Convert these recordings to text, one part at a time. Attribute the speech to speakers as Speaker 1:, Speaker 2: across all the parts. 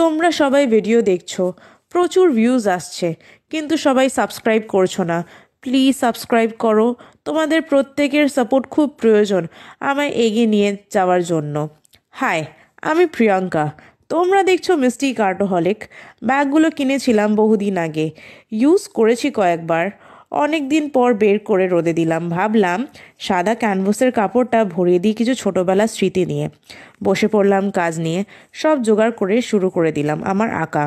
Speaker 1: তোমরা সবাই ভিডিও দেখছো, প্রচুর ভিউজ আসছে, কিন্তু সবাই সাবস্ক্রাইব করছো না। প্লিজ সাবস্ক্রাইব করো। তোমাদের প্রত্যেকের সাপোর্ট খুব প্রয়োজন আমায় এগিয়ে নিয়ে যাওয়ার জন্য। হাই, আমি প্রিয়াঙ্কা। তোমরা দেখছো মিষ্টি কার্টোহলিক। ব্যাগগুলো কিনেছিলাম বহুদিন আগে, ইউজ করেছি কয়েকবার। অনেক দিন পর বের করে রোদে দিলাম। ভাবলাম সাদা ক্যানভাসের কাপড়টা ভরিয়ে দিই কিছু ছোটোবেলার স্মৃতি নিয়ে। বসে পড়লাম কাজ নিয়ে, সব জোগাড় করে শুরু করে দিলাম আমার আঁকা।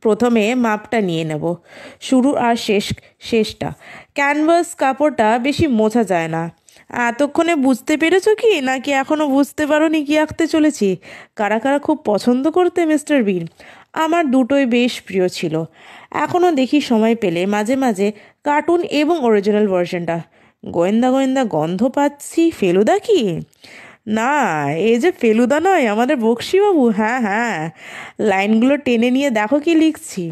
Speaker 1: প্রথমে মাপটা নিয়ে নেব, শুরু আর শেষটা। ক্যানভাস কাপড়টা বেশি মোছা যায় না। এতক্ষণে বুঝতে পেরেছো কি, নাকি এখনও বুঝতে পারোনি কি আঁকতে চলেছি? কারা কারা খুব পছন্দ করতে মিস্টার বিন? আমার দুটোই বেশ প্রিয় ছিল। এখনও দেখি সময় পেলে মাঝে মাঝে কার্টুন এবং অরিজিনাল ভার্সনটা। গোয়েন্দা গোয়েন্দা গন্ধ পাচ্ছি। ফেলুদা কি? না, এই যে ফেলুদা নয়, আমাদের বক্সিবাবু। হ্যাঁ হ্যাঁ, লাইনগুলো টেনে নিয়ে দেখো কি লিখছি।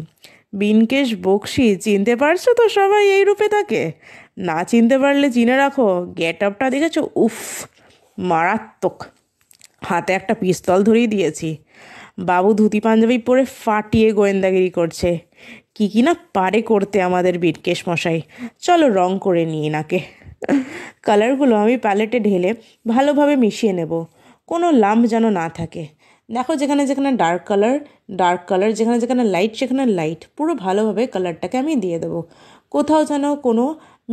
Speaker 1: বিনকেশ বক্সি, চিনতে পারছো তো? সবাই এই রূপে থাকে। না চিনতে পারলে চিনে রাখো, গেট আপটা দেখেছো? উফ, মারাত্মক। হাতে একটা পিস্তল ধরিয়ে দিয়েছি। বাবু ধুতি পাঞ্জাবি পরে ফাটিয়ে গোয়েন্দাগিরি করছে। কি কি না পারে করতে আমাদের বিনকেশ মশাই। চলো রং করে নিই নাকে। কালারগুলো আমি প্যালেটে ঢেলে ভালোভাবে মিশিয়ে নেব, কোনো লাম্প যেন না থাকে। দেখো, যেখানে যেখানে ডার্ক কালার, যেখানে যেখানে লাইট সেখানে লাইট, পুরো ভালোভাবে কালারটাকে আমি দিয়ে দেবো। কোথাও যেন কোনো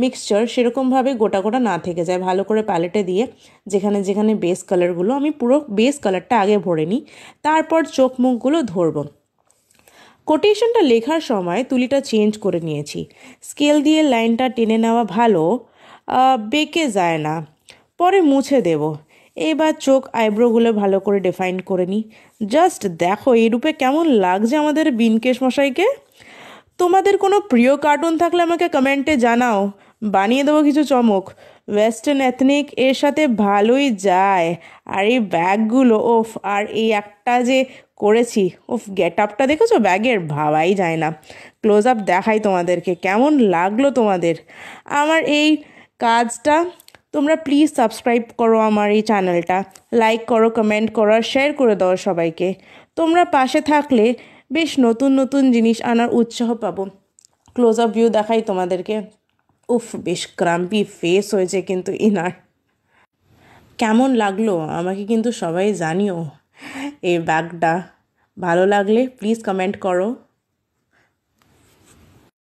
Speaker 1: মিক্সচার সেরকমভাবে গোটা গোটা না থেকে যায়। ভালো করে প্যালেটে দিয়ে যেখানে যেখানে বেস কালারগুলো, আমি পুরো বেস কালারটা আগে ভরে নিই, তারপর চোখ মুখগুলো ধরবো। কোটেশনটা লেখার সময় তুলিটা চেঞ্জ করে নিয়েছি। স্কেল দিয়ে লাইনটা টেনে নেওয়া ভালো, বেঁকে যায় না। পরে মুছে দেব। এবার চোখ আইব্রোগুলো ভালো করে ডিফাইন করে নিই। জাস্ট দেখো এই রূপে কেমন লাগছে আমাদের বিনকেশ মশাইকে। তোমাদের কোনো প্রিয় কার্টুন থাকলে আমাকে কমেন্টে জানাও, বানিয়ে দেবো কিছু চমক। ওয়েস্টার্ন এথনিক এর সাথে ভালোই যায়। আর এই ব্যাগগুলো, ওফ, আর এই একটা যে করেছি, ওফ, গেট আপটা দেখেছো ব্যাগের? ভাবাই যায় না। ক্লোজ আপ দেখাই তোমাদেরকে, কেমন লাগলো তোমাদের আমার এই কাজটা। তোমরা প্লিজ সাবস্ক্রাইব করো আমার এই চ্যানেলটা, লাইক করো, কমেন্ট করো আর শেয়ার করে দাও সবাইকে। তোমরা পাশে থাকলে বেশ নতুন নতুন জিনিস আনার উৎসাহ পাবো। ক্লোজ আপ ভিউ দেখাই তোমাদেরকে। উফ, বেশ ক্রাম্পি ফেস হয়েছে কিন্তু ইনার। কেমন লাগলো আমাকে কিন্তু সবাই জানিও। এই ব্যাগটা ভালো লাগলে প্লিজ কমেন্ট করো।